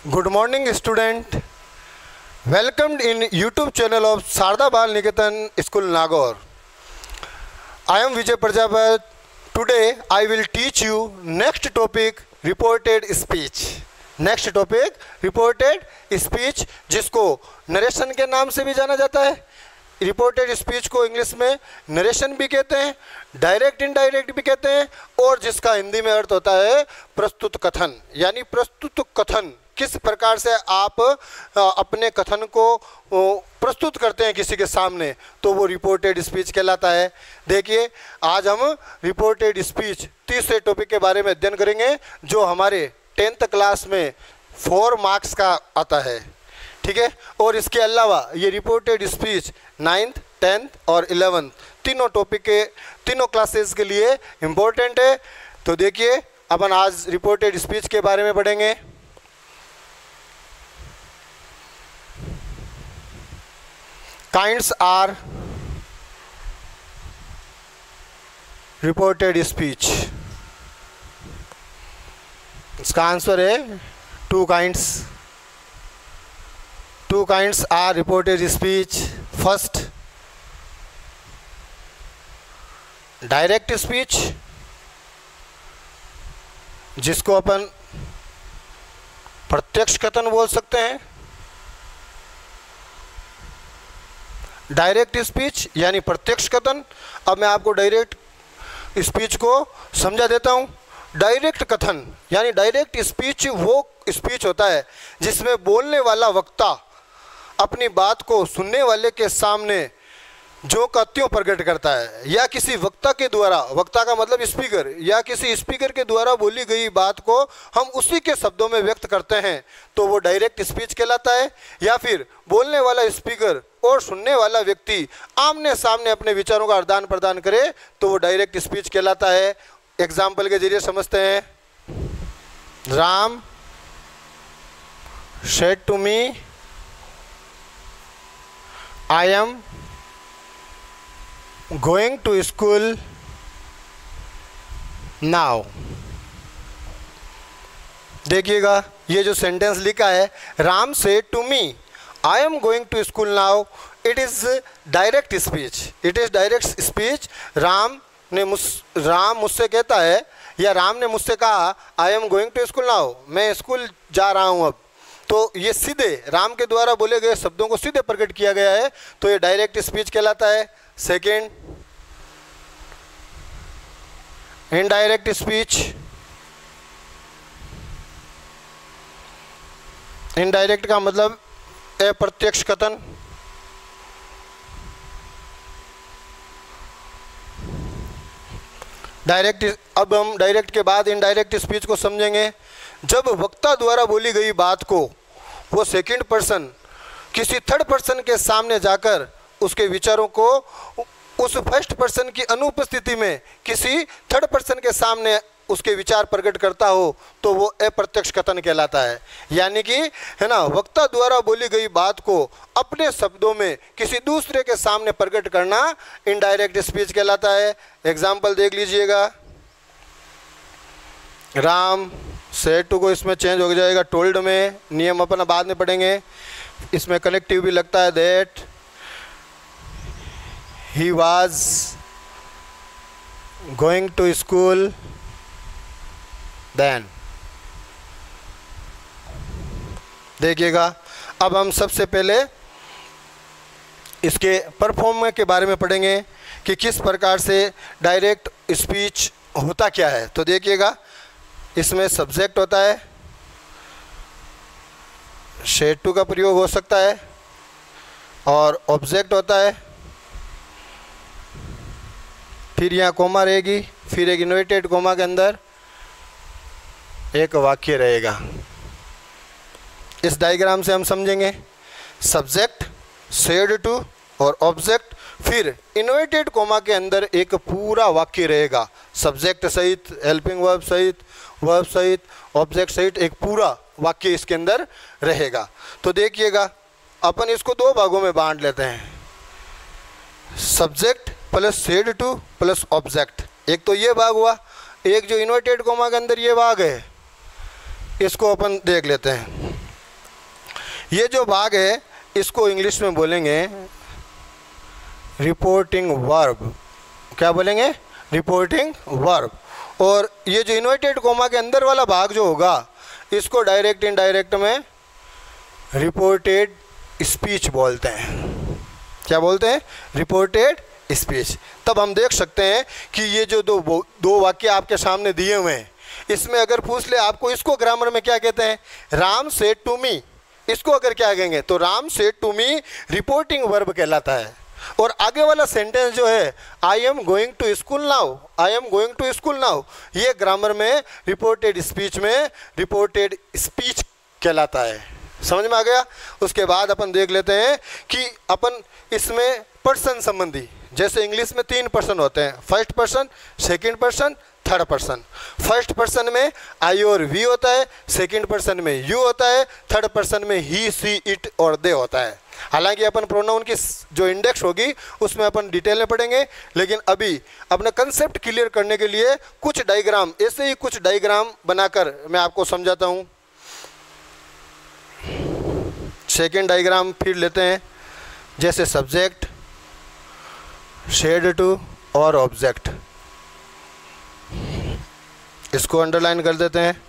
Good morning, student. Welcomed in YouTube channel of Sarda Bal Niketan School, Nagaur. I am Vijay Prajapati. Today I will teach you next topic, reported speech. Next topic reported speech, जिसको narration के नाम से भी जाना जाता है। Reported speech को English में नरेशन भी कहते हैं, डायरेक्ट इनडायरेक्ट भी कहते हैं, और जिसका हिंदी में अर्थ होता है प्रस्तुत कथन। यानी प्रस्तुत कथन, किस प्रकार से आप अपने कथन को प्रस्तुत करते हैं किसी के सामने, तो वो रिपोर्टेड स्पीच कहलाता है। देखिए, आज हम रिपोर्टेड स्पीच तीसरे टॉपिक के बारे में अध्ययन करेंगे, जो हमारे 10th क्लास में 4 मार्क्स का आता है। ठीक है, और इसके अलावा ये रिपोर्टेड स्पीच 9th, 10th और 11th तीनों टॉपिक के तीनों क्लासेस के लिए इम्पोर्टेंट है। तो देखिए, अपन आज रिपोर्टेड स्पीच के बारे में पढ़ेंगे। Kinds are reported speech. इसका आंसर है 2 kinds. 2 kinds are reported speech. First, direct speech, जिसको अपन प्रत्यक्ष कथन बोल सकते हैं। डायरेक्ट स्पीच यानी प्रत्यक्ष कथन। अब मैं आपको डायरेक्ट स्पीच को समझा देता हूं। डायरेक्ट कथन यानी डायरेक्ट स्पीच वो स्पीच होता है जिसमें बोलने वाला वक्ता अपनी बात को सुनने वाले के सामने जो कथ्यों प्रकट करता है, या किसी वक्ता के द्वारा, वक्ता का मतलब स्पीकर, या किसी स्पीकर के द्वारा बोली गई बात को हम उसी के शब्दों में व्यक्त करते हैं, तो वो डायरेक्ट स्पीच कहलाता है। या फिर बोलने वाला स्पीकर और सुनने वाला व्यक्ति आमने सामने अपने विचारों का आदान प्रदान करे, तो वो डायरेक्ट स्पीच कहलाता है। एग्जाम्पल के जरिए समझते हैं। Ram said to me, I am going to school now. देखिएगा, ये जो सेंटेंस लिखा है, Ram said to me, I am going to school now, it is direct speech. It is direct speech. Ram मुझसे कहता है, या राम ने मुझसे कहा, I am going to school now, मैं स्कूल जा रहा हूं अब। तो ये सीधे राम के द्वारा बोले गए शब्दों को सीधे प्रकट किया गया है, तो ये डायरेक्ट स्पीच कहलाता है। Second, indirect speech. इनडायरेक्ट का मतलब अप्रत्यक्ष कथन। डायरेक्ट, अब हम डायरेक्ट के बाद इनडायरेक्ट स्पीच को समझेंगे। जब वक्ता द्वारा बोली गई बात को वो सेकंड पर्सन किसी थर्ड पर्सन के सामने जाकर उसके विचारों को उस फर्स्ट पर्सन की अनुपस्थिति में किसी थर्ड पर्सन के सामने उसके विचार प्रकट करता हो, तो वो अप्रत्यक्ष कथन कहलाता है। यानी कि, है ना, वक्ता द्वारा बोली गई बात को अपने शब्दों में किसी दूसरे के सामने प्रकट करना इनडायरेक्ट स्पीच कहलाता है। एग्जाम्पल देख लीजिएगा। राम सेड टू को इसमें चेंज हो जाएगा टोल्ड में, नियम अपना बाद में पढ़ेंगे। इसमें कनेक्टिव भी लगता है, that he was going to school then. देखिएगा, अब हम सबसे पहले इसके परफॉर्म के बारे में पढ़ेंगे कि किस प्रकार से डायरेक्ट स्पीच होता क्या है। तो देखिएगा, इसमें सब्जेक्ट होता है, सेड टू का प्रयोग हो सकता है, और ऑब्जेक्ट होता है, फिर यहाँ कोमा रहेगी, फिर एक इन्वर्टेड कोमा के अंदर एक वाक्य रहेगा। इस डायग्राम से हम समझेंगे। सब्जेक्ट, सेड टू और ऑब्जेक्ट, फिर इन्वर्टेड कोमा के अंदर एक पूरा वाक्य रहेगा, सब्जेक्ट सहित, हेल्पिंग वर्ब सहित, वर्ब सहित, ऑब्जेक्ट सहित, एक पूरा वाक्य इसके अंदर रहेगा। तो देखिएगा, अपन इसको 2 भागों में बांट लेते हैं, subject plus said to plus object. एक तो ये भाग हुआ, एक जो इन्वर्टेड कोमा के अंदर ये भाग है, इसको अपन देख लेते हैं। ये जो भाग है इसको इंग्लिश में बोलेंगे रिपोर्टिंग वर्ब। क्या बोलेंगे? Reporting verb. और ये जो इन्वर्टेड कोमा के अंदर वाला भाग जो होगा इसको डायरेक्ट इनडायरेक्ट में रिपोर्टेड स्पीच बोलते हैं। क्या बोलते हैं? Reported speech. तब हम देख सकते हैं कि ये जो दो वाक्य आपके सामने दिए हुए हैं, इसमें अगर पूछ ले आपको इसको ग्रामर में क्या कहते हैं, राम सेड टू मी, इसको अगर क्या कहेंगे तो Ram said to me reporting verb कहलाता है। और आगे वाला सेंटेंस जो है I am going to school now, I am going to school now, ये ग्रामर में रिपोर्टेड स्पीच में रिपोर्टेड स्पीच कहलाता है। समझ में आ गया? उसके बाद अपन देख लेते हैं कि अपन इसमें पर्सन संबंधी, जैसे इंग्लिश में 3 पर्सन होते हैं, first person, second person, third person. First person में आई और वी होता है, सेकंड पर्सन में यू होता है, थर्ड पर्सन में ही, सी, इट और दे होता है। हालांकि अपन प्रोनाउन की जो इंडेक्स होगी उसमें अपन डिटेल में पढ़ेंगे, लेकिन अभी अपना कंसेप्ट क्लियर करने के लिए कुछ डायग्राम, ऐसे ही कुछ डायग्राम बनाकर मैं आपको समझाता हूँ। सेकेंड डायग्राम फिर लेते हैं, जैसे सब्जेक्ट, शेड टू और ऑब्जेक्ट। इसको अंडरलाइन कर देते हैं,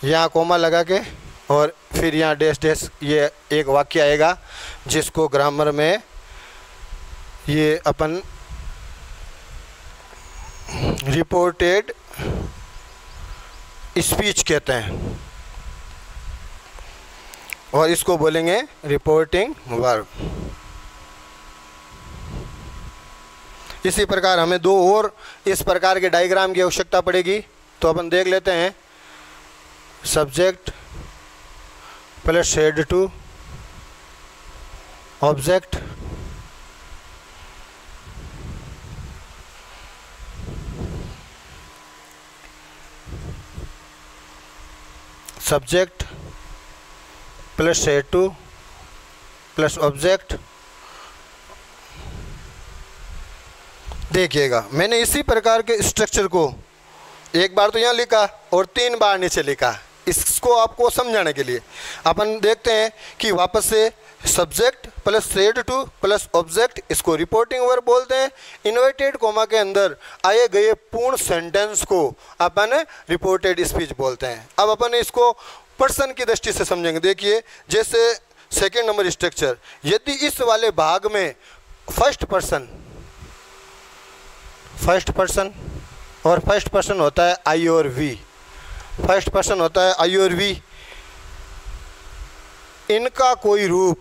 यहाँ कोमा लगा के, और फिर यहाँ डैश डैश, ये एक वाक्य आएगा जिसको ग्रामर में ये अपन रिपोर्टेड स्पीच कहते हैं, और इसको बोलेंगे रिपोर्टिंग वर्ब। इसी प्रकार हमें 2 और इस प्रकार के डायग्राम की आवश्यकता पड़ेगी, तो अपन देख लेते हैं। Subject plus said to, object, subject plus said to plus object. देखिएगा मैंने इसी प्रकार के स्ट्रक्चर को एक बार तो यहाँ लिखा और 3 बार नीचे लिखा, इसको आपको समझाने के लिए। अपन देखते हैं कि वापस से subject plus said to plus object, इसको रिपोर्टिंग वर्ब बोलते हैं। इन्वर्टेड कोमा के अंदर आए गए पूर्ण सेंटेंस को अपन रिपोर्टेड स्पीच बोलते हैं। अब अपन इसको पर्सन की दृष्टि से समझेंगे। देखिए, जैसे सेकेंड नंबर स्ट्रक्चर, यदि इस वाले भाग में फर्स्ट पर्सन और फर्स्ट पर्सन होता है आई और वी, फर्स्ट पर्सन होता है आई और वी, इनका कोई रूप,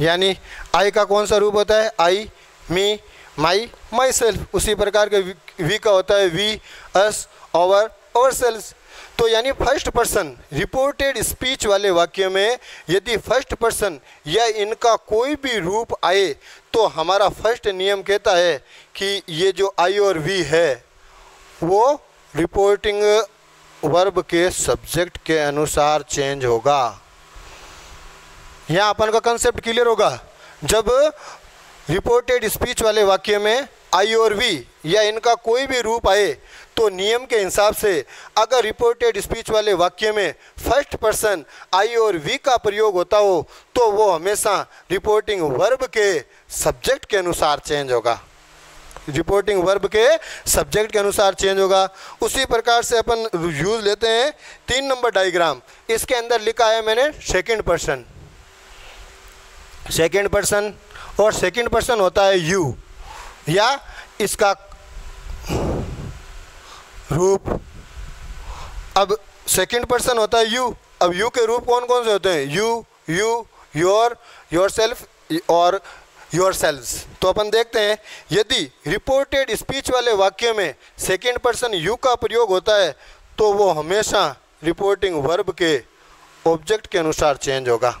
यानी आई का कौन सा रूप होता है, आई, मी, माई, माई सेल्फ। उसी प्रकार के वी का होता है we, us, our, our self. तो यानी फर्स्ट पर्सन रिपोर्टेड स्पीच वाले वाक्य में यदि फर्स्ट पर्सन या इनका कोई भी रूप आए तो हमारा फर्स्ट नियम कहता है कि ये जो आई और वी है वो रिपोर्टिंग वर्ब के सब्जेक्ट के अनुसार चेंज होगा। यहाँ अपन का कंसेप्ट क्लियर होगा। जब रिपोर्टेड स्पीच वाले वाक्य में आई और वी या इनका कोई भी रूप आए तो नियम के हिसाब से अगर रिपोर्टेड स्पीच वाले वाक्य में फर्स्ट पर्सन आई और वी का प्रयोग होता हो तो वो हमेशा रिपोर्टिंग वर्ब के सब्जेक्ट के अनुसार चेंज होगा, रिपोर्टिंग वर्ब के सब्जेक्ट के अनुसार चेंज होगा। उसी प्रकार से अपन यूज लेते हैं 3 नंबर डायग्राम। इसके अंदर लिखा है मैंने सेकंड पर्सन, और सेकंड पर्सन होता है यू या इसका रूप। अब सेकंड पर्सन होता है यू। अब यू के रूप कौन कौन से होते हैं, यू, योर, योरसेल्फ और योरसेल्व्स। तो अपन देखते हैं यदि रिपोर्टेड स्पीच वाले वाक्य में सेकंड पर्सन यू का प्रयोग होता है तो वो हमेशा रिपोर्टिंग वर्ब के ऑब्जेक्ट के अनुसार चेंज होगा।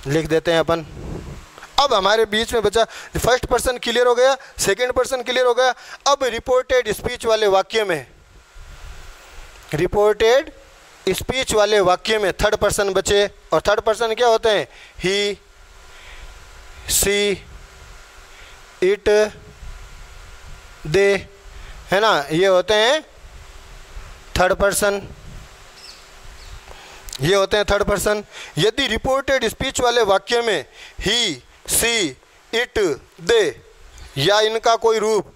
लिख देते हैं अपन। अब हमारे बीच में बचा फर्स्ट पर्सन क्लियर हो गया, सेकंड पर्सन क्लियर हो गया। अब रिपोर्टेड स्पीच वाले वाक्य में, रिपोर्टेड स्पीच वाले वाक्य में थर्ड पर्सन बचे, और थर्ड पर्सन क्या होते हैं, ही, सी, इट, दे, है ना, ये होते हैं थर्ड पर्सन, ये होते हैं थर्ड पर्सन। यदि रिपोर्टेड स्पीच वाले वाक्य में ही, सी, इट, दे या इनका कोई रूप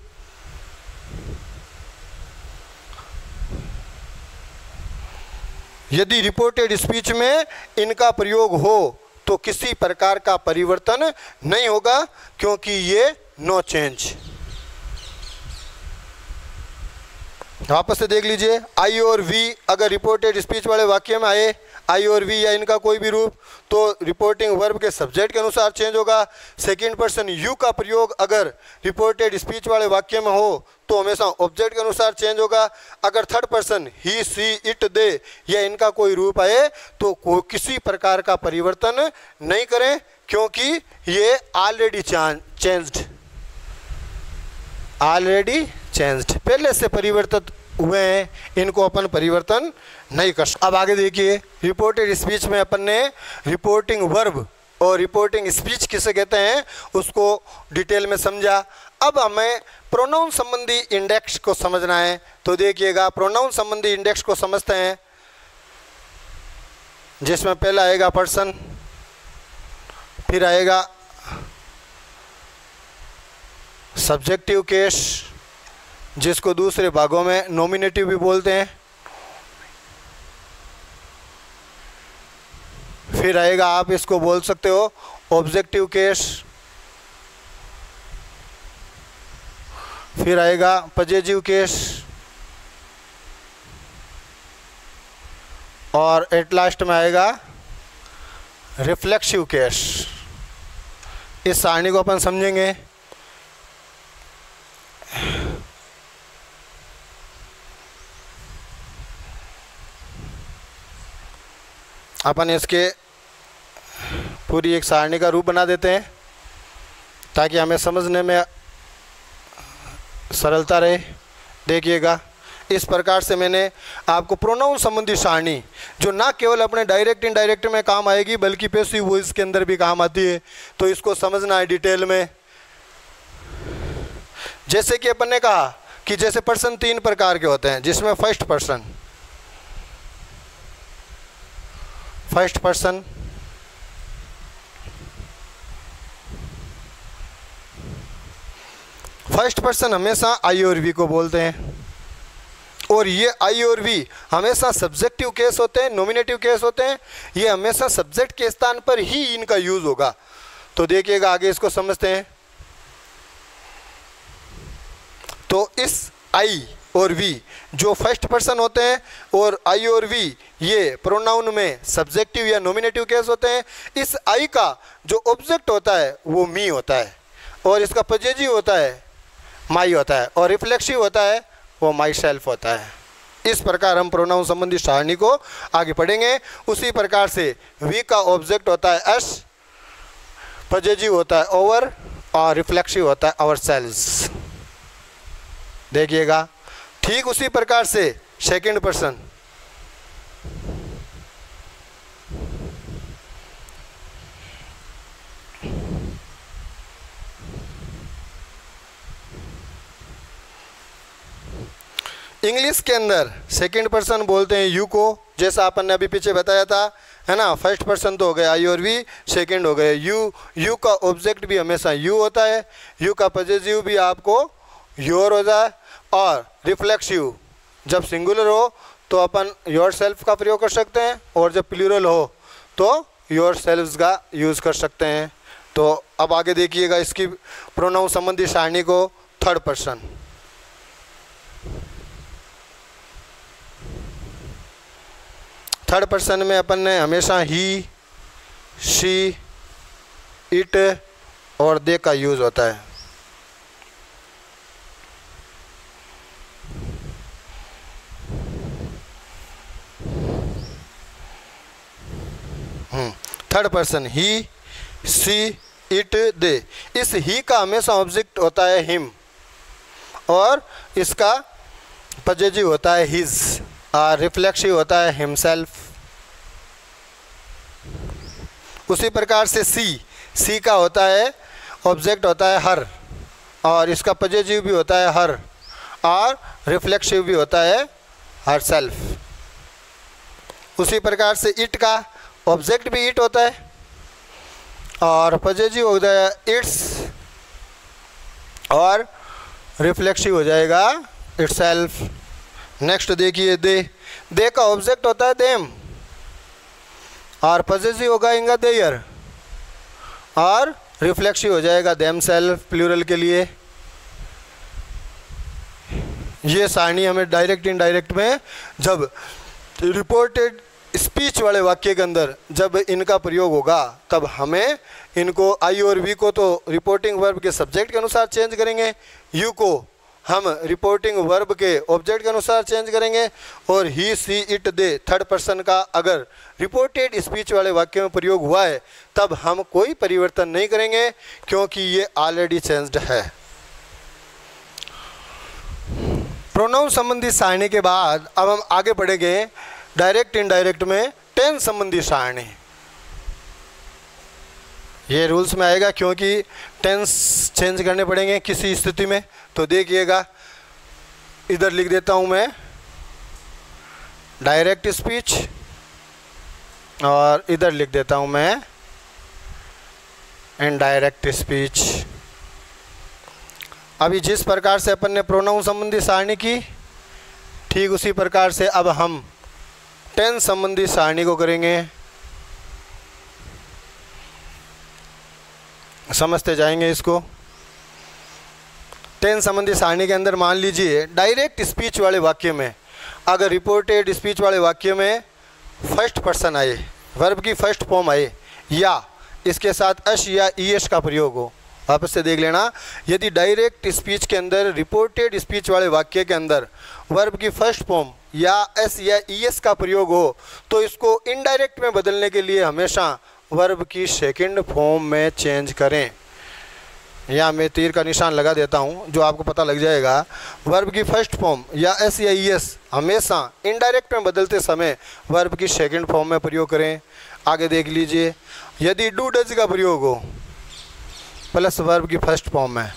यदि रिपोर्टेड स्पीच में इनका प्रयोग हो तो किसी प्रकार का परिवर्तन नहीं होगा, क्योंकि ये नो चेंज। वापस से देख लीजिए, आई और वी अगर रिपोर्टेड स्पीच वाले वाक्य में आए, आई और वी या इनका कोई भी रूप, तो रिपोर्टिंग वर्ब के सब्जेक्ट के अनुसार चेंज होगा। सेकंड पर्सन यू का प्रयोग अगर रिपोर्टेड स्पीच वाले वाक्य में हो तो हमेशा ऑब्जेक्ट के अनुसार चेंज होगा। अगर third person he, she, it, they या इनका कोई रूप आए तो किसी प्रकार का परिवर्तन नहीं करें, क्योंकि ये ऑलरेडी चेंज्ड, पहले से परिवर्तित हुए हैं, इनको अपन परिवर्तन नहीं कर सकते। अब आगे देखिए, रिपोर्टेड स्पीच में अपन ने रिपोर्टिंग वर्ब और रिपोर्टिंग स्पीच किसे कहते हैं उसको डिटेल में समझा। अब हमें प्रोनाउन संबंधी इंडेक्स को समझना है, तो देखिएगा प्रोनाउन संबंधी इंडेक्स को समझते हैं, जिसमें पहला आएगा पर्सन, फिर आएगा सब्जेक्टिव केस, जिसको दूसरे भागों में नॉमिनेटिव भी बोलते हैं, फिर आएगा आप इसको बोल सकते हो ऑब्जेक्टिव केस, फिर आएगा पजेसिव केस, और एट लास्ट में आएगा रिफ्लेक्सिव केस। इस सारणी को अपन समझेंगे। अपन इसके पूरी एक सारणी का रूप बना देते हैं ताकि हमें समझने में सरलता रहे। देखिएगा, इस प्रकार से मैंने आपको प्रोनाउन संबंधी सारणी, जो ना केवल अपने डायरेक्ट इनडायरेक्ट में काम आएगी बल्कि पैसिव वॉइस के अंदर भी काम आती है, तो इसको समझना है डिटेल में। जैसे कि अपन ने कहा कि जैसे पर्सन 3 प्रकार के होते हैं, जिसमें फर्स्ट पर्सन, फर्स्ट पर्सन हमेशा आई और वी को बोलते हैं, और ये आई और वी हमेशा सब्जेक्टिव केस होते हैं, नॉमिनेटिव केस होते हैं। ये हमेशा सब्जेक्ट के स्थान पर ही इनका यूज होगा। तो देखिएगा, आगे इसको समझते हैं। तो इस आई और वी जो फर्स्ट पर्सन होते हैं, और आई और वी ये प्रोनाउन में सब्जेक्टिव या नॉमिनेटिव केस होते हैं। इस आई का जो ऑब्जेक्ट होता है वो मी होता है, और इसका पजेसिव होता है माई होता है, और रिफ्लेक्सिव होता है वो माई सेल्फ होता है। इस प्रकार हम प्रोनाउन संबंधी सारणी को आगे पढ़ेंगे। उसी प्रकार से वी का ऑब्जेक्ट होता है एस, पजेसिव होता है ओवर, और रिफ्लेक्सिव होता है आवर सेल्व्स। देखिएगा, ठीक उसी प्रकार से सेकंड पर्सन, इंग्लिश के अंदर सेकंड पर्सन बोलते हैं यू को, जैसा अपन ने अभी पीछे बताया था, है ना। फर्स्ट पर्सन तो हो गया आई और वी, सेकंड हो गए यू। यू का ऑब्जेक्ट भी हमेशा यू होता है, यू का पजेसिव भी आपको योर हो जाए, और रिफ्लेक्सिव जब सिंगुलर हो तो अपन योर सेल्फ का प्रयोग कर सकते हैं, और जब प्लूरल हो तो योर सेल्व्स का यूज़ कर सकते हैं। तो अब आगे देखिएगा इसकी प्रोनाउन संबंधी सारणी को। थर्ड पर्सन, थर्ड पर्सन में अपन ने हमेशा ही, शी, इट और दे का यूज़ होता है। Third person he, she, it, they. इस ही का हमेशा ऑब्जेक्ट होता है हिम, और इसका पजेसिव होता है हिज, और रिफ्लेक्सिव होता है हिमसेल्फ। उसी प्रकार से सी का होता है ऑब्जेक्ट होता है हर, और इसका पजेसिव भी होता है हर, और रिफ्लेक्सिव भी होता है हरसेल्फ। उसी प्रकार से इट का ऑब्जेक्ट भी इट होता है और पॉजिटिव हो जाएगा इट्स और रिफ्लेक्सिव हो जाएगा इटसेल्फ। नेक्स्ट देखिए दे का ऑब्जेक्ट होता है देम और पॉजिटिव होगा इनका देयर और रिफ्लेक्सिव हो जाएगा देम सेल्फ प्लूरल के लिए। ये सारणी हमें डायरेक्ट इनडायरेक्ट में जब रिपोर्टेड स्पीच वाले वाक्य के अंदर जब इनका प्रयोग होगा तब हमें इनको आई और वी को तो रिपोर्टिंग वर्ब के सब्जेक्ट के अनुसार चेंज करेंगे, यू को हम रिपोर्टिंग वर्ब के ऑब्जेक्ट के अनुसार चेंज करेंगे और he she it they third person का अगर रिपोर्टेड स्पीच वाले वाक्य में प्रयोग हुआ है तब हम कोई परिवर्तन नहीं करेंगे क्योंकि ये ऑलरेडी चेंज्ड है। प्रोनाउन संबंधी सारणी के बाद अब हम आगे बढ़ेंगे डायरेक्ट इनडायरेक्ट में टेंस संबंधी सारणी। ये रूल्स में आएगा क्योंकि टेंस चेंज करने पड़ेंगे किसी स्थिति में। तो देखिएगा इधर लिख देता हूँ मैं डायरेक्ट स्पीच और इधर लिख देता हूँ मैं इनडायरेक्ट स्पीच। अभी जिस प्रकार से अपन ने प्रोनाउन संबंधी सारणी की ठीक उसी प्रकार से अब हम टेंस संबंधी सारणी को करेंगे। समझते जाएंगे इसको। टेंस संबंधी सारणी के अंदर मान लीजिए डायरेक्ट स्पीच वाले वाक्य में अगर रिपोर्टेड स्पीच वाले वाक्य में फर्स्ट पर्सन आए, वर्ब की फर्स्ट फॉर्म आए या इसके साथ अश या ईएस का प्रयोग हो। वापस से देख लेना, यदि डायरेक्ट स्पीच के अंदर रिपोर्टेड स्पीच वाले वाक्य के अंदर वर्ब की फर्स्ट फॉर्म या एस या ईएस का प्रयोग हो तो इसको इनडायरेक्ट में बदलने के लिए हमेशा वर्ब की सेकंड फॉर्म में चेंज करें। यहाँ मैं तीर का निशान लगा देता हूँ जो आपको पता लग जाएगा। वर्ब की फर्स्ट फॉर्म या एस या ईएस हमेशा इनडायरेक्ट में बदलते समय वर्ब की सेकंड फॉर्म में प्रयोग करें। आगे देख लीजिए, यदि डू डज का प्रयोग हो प्लस वर्ब की फर्स्ट फॉर्म में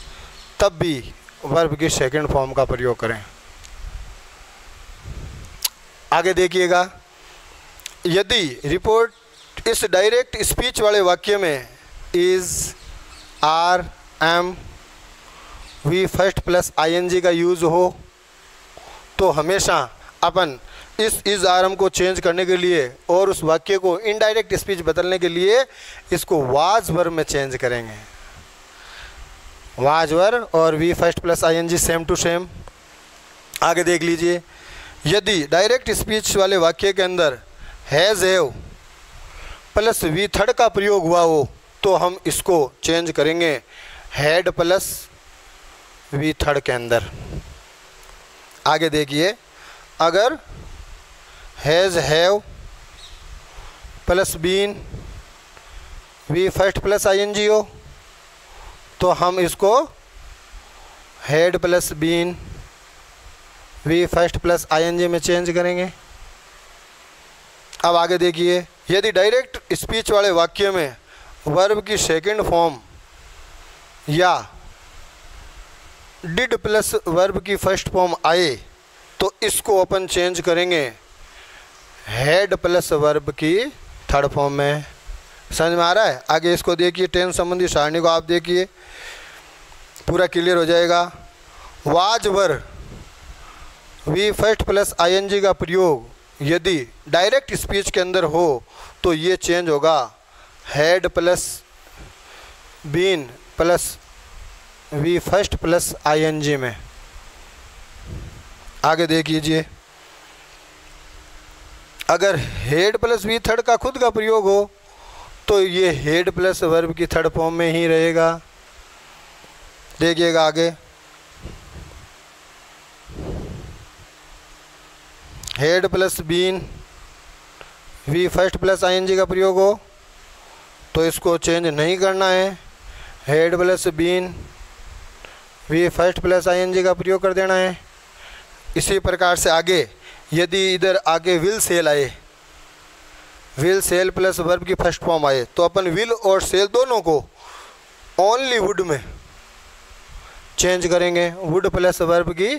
तब भी वर्ब की सेकंड फॉर्म का प्रयोग करें। आगे देखिएगा, यदि रिपोर्ट इस डायरेक्ट स्पीच वाले वाक्य में is are am V first plus ING का यूज़ हो तो हमेशा अपन इस इज आर एम को चेंज करने के लिए और उस वाक्य को इनडायरेक्ट स्पीच बदलने के लिए इसको वाज वर्ब में चेंज करेंगे। वाज वर्ब और V first plus ING same to same. आगे देख लीजिए, यदि डायरेक्ट स्पीच वाले वाक्य के अंदर has have plus V third का प्रयोग हुआ हो तो हम इसको चेंज करेंगे हैड प्लस वी थर्ड के अंदर। आगे देखिए, अगर has have plus been V first plus ING हो तो हम इसको had plus been V first plus ING में चेंज करेंगे। अब आगे देखिए, यदि डायरेक्ट स्पीच वाले वाक्य में वर्ब की सेकंड फॉर्म या डिड प्लस वर्ब की फर्स्ट फॉर्म आए तो इसको अपन चेंज करेंगे हैड प्लस वर्ब की थर्ड फॉर्म में। समझ में आ रहा है? आगे इसको देखिए, टेंस संबंधी सारणी को आप देखिए, पूरा क्लियर हो जाएगा। Was verb V first plus ING का प्रयोग यदि डायरेक्ट स्पीच के अंदर हो तो ये चेंज होगा had plus been plus V first plus ING में। आगे देख लीजिए, अगर हेड प्लस वी थर्ड का खुद का प्रयोग हो तो ये हेड प्लस वर्ब की थर्ड फॉर्म में ही रहेगा। देखिएगा आगे, had plus been V first plus ING का प्रयोग हो तो इसको चेंज नहीं करना है, had plus been V first plus ING का प्रयोग कर देना है। इसी प्रकार से आगे यदि इधर आगे विल सेल आए, विल सेल प्लस वर्ब की फर्स्ट फॉर्म आए तो अपन विल और सेल दोनों को ओनली वुड में चेंज करेंगे, वुड प्लस वर्ब की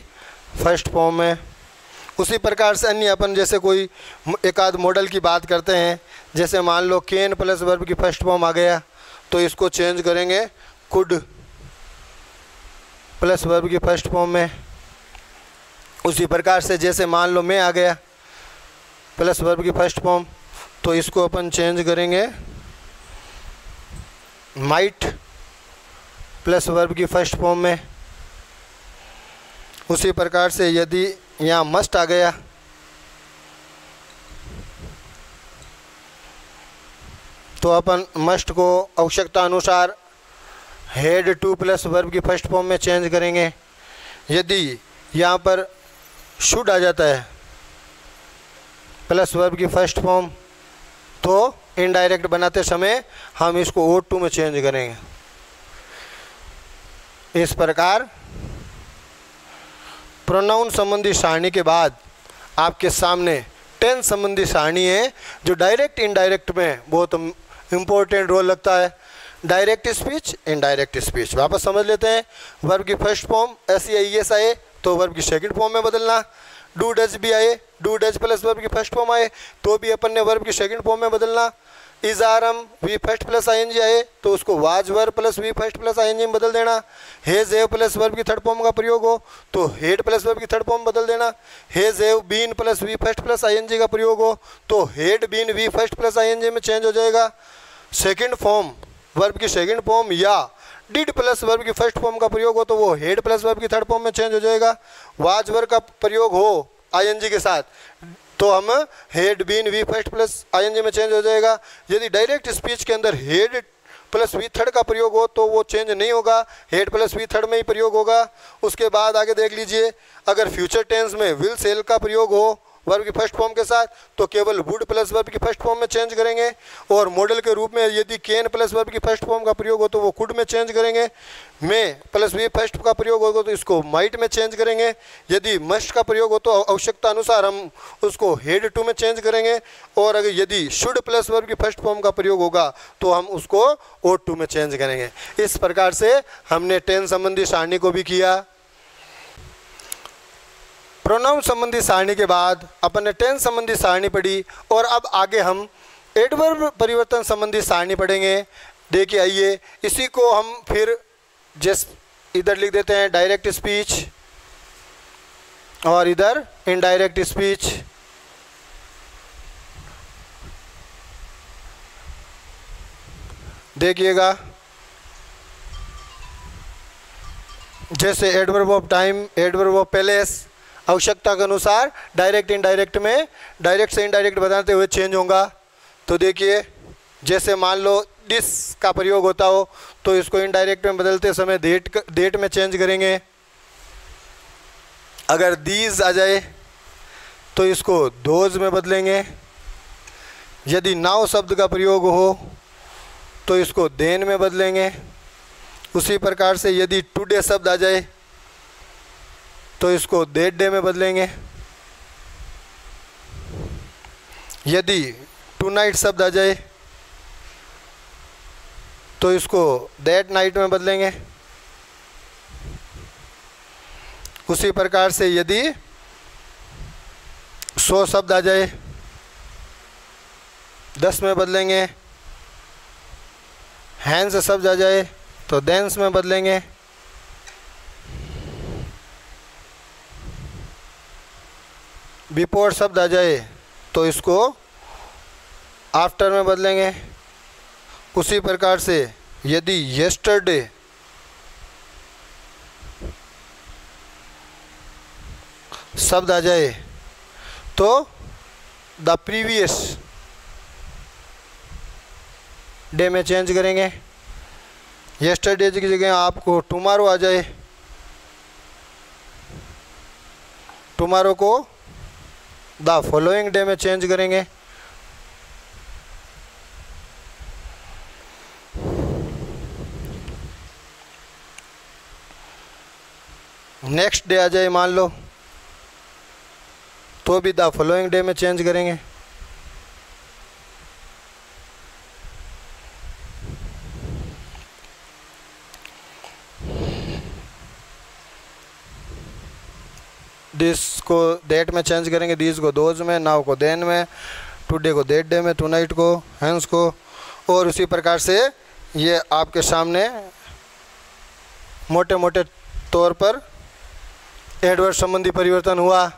फर्स्ट फॉर्म में। उसी प्रकार से अन्य अपन जैसे कोई एक आध मॉडल की बात करते हैं, जैसे मान लो कैन प्लस वर्ब की फर्स्ट फॉर्म आ गया तो इसको चेंज करेंगे कुड प्लस वर्ब की फर्स्ट फॉर्म में। उसी प्रकार से जैसे मान लो मैं आ गया प्लस वर्ब की फर्स्ट फॉर्म, तो इसको अपन चेंज करेंगे माइट प्लस वर्ब की फर्स्ट फॉर्म में। उसी प्रकार से यदि यहाँ मस्ट आ गया तो अपन मस्ट को आवश्यकता अनुसार हेड टू प्लस वर्ब की फर्स्ट फॉर्म में चेंज करेंगे। यदि यहाँ पर शुड आ जाता है प्लस वर्ब की फर्स्ट फॉर्म तो इनडायरेक्ट बनाते समय हम इसको ओ टू में चेंज करेंगे। इस प्रकार प्रोनाउन संबंधी सारणी के बाद आपके सामने टेंस संबंधी सारणी है जो डायरेक्ट इनडायरेक्ट में बहुत इम्पोर्टेंट रोल लगता है। डायरेक्ट स्पीच, इनडायरेक्ट स्पीच वापस समझ लेते हैं। वर्ब की फर्स्ट फॉर्म एस या ई एस आए तो वर्ब की सेकंड फॉर्म में बदलना। डू डज भी आए, डू डज प्लस वर्ब की फर्स्ट फॉर्म आए तो भी अपन ने वर्ब की सेकंड फॉर्म में बदलना। Is are am V first plus I N G आए तो उसको was verb plus V first plus I N G में बदल देना। हेज हैव प्लस वर्ब की थर्ड फॉर्म का प्रयोग हो तो हेड प्लस वर्ब की थर्ड फॉर्म बदल देना। Has have been plus V first plus I N G का प्रयोग हो तो had been V first plus I N G में चेंज हो जाएगा। सेकेंड फॉर्म वर्ब की सेकेंड फॉर्म या डिड प्लस वर्ब की फर्स्ट फॉर्म का प्रयोग हो तो वो हेड प्लस वर्ब की थर्ड फॉर्म में चेंज हो जाएगा। वाज वर्ब का प्रयोग हो आईएनजी के साथ तो हम had been V first plus ING में चेंज हो जाएगा। यदि डायरेक्ट स्पीच के अंदर हेड प्लस वी थर्ड का प्रयोग हो तो वो चेंज नहीं होगा, हेड प्लस वी थर्ड में ही प्रयोग होगा। उसके बाद आगे देख लीजिए, अगर फ्यूचर टेंस में विल सेल का प्रयोग हो वर्ब की फर्स्ट फॉर्म के साथ तो केवल वुड प्लस वर्ब की फर्स्ट फॉर्म में चेंज करेंगे। और मॉडल के रूप में यदि कैन प्लस वर्ब की फर्स्ट फॉर्म का प्रयोग हो तो वो कुड में चेंज करेंगे। में प्लस वी फर्स्ट का प्रयोग होगा तो इसको माइट में चेंज करेंगे। यदि मस्ट का प्रयोग हो तो आवश्यकता अनुसार हम उसको हेड टू में चेंज करेंगे। और अगर यदि शुड प्लस वर्ब की फर्स्ट फॉर्म का प्रयोग होगा तो हम उसको ओ टू में चेंज करेंगे। इस प्रकार से हमने टेंस संबंधी सारणी को भी किया। प्रोनाउन संबंधी सारणी के बाद अपन ने टेंस संबंधी सारणी पढ़ी और अब आगे हम एडवर्ब परिवर्तन संबंधी सारणी पढ़ेंगे। देखिए आइए, इसी को हम फिर जैसे इधर लिख देते हैं डायरेक्ट स्पीच और इधर इनडायरेक्ट स्पीच। देखिएगा, जैसे adverb of time, adverb of place आवश्यकता के अनुसार डायरेक्ट इनडायरेक्ट में डायरेक्ट से इनडायरेक्ट बताते हुए चेंज होगा। तो देखिए, जैसे मान लो दिस का प्रयोग होता हो तो इसको इनडायरेक्ट में बदलते समय डेट में चेंज करेंगे। अगर दीज आ जाए तो इसको दोज में बदलेंगे। यदि नाउ शब्द का प्रयोग हो तो इसको देन में बदलेंगे। उसी प्रकार से यदि टुडे शब्द आ जाए तो इसको दैट डे में बदलेंगे। यदि टू नाइट शब्द आ जाए तो इसको दैट नाइट में बदलेंगे। उसी प्रकार से यदि 100 शब्द आ जाए 10 में बदलेंगे। हैंस शब्द आ जाए तो देंस में बदलेंगे। बिफोर शब्द आ जाए तो इसको आफ्टर में बदलेंगे। उसी प्रकार से यदि येस्टरडे शब्द आ जाए तो द प्रीवियस डे में चेंज करेंगे। येस्टरडे की जगह आपको टुमारो आ जाए, टुमारो को द फॉलोइंग डे में चेंज करेंगे। नेक्स्ट डे आ जाए मान लो तो भी द फॉलोइंग डे में चेंज करेंगे। दिस को दैट में चेंज करेंगे, दिस को दोज में, नाउ को देन में, टुडे को दैट डे में, टुनाइट को हैंस को, और उसी प्रकार से ये आपके सामने मोटे मोटे तौर पर एडवर्ब संबंधी परिवर्तन हुआ।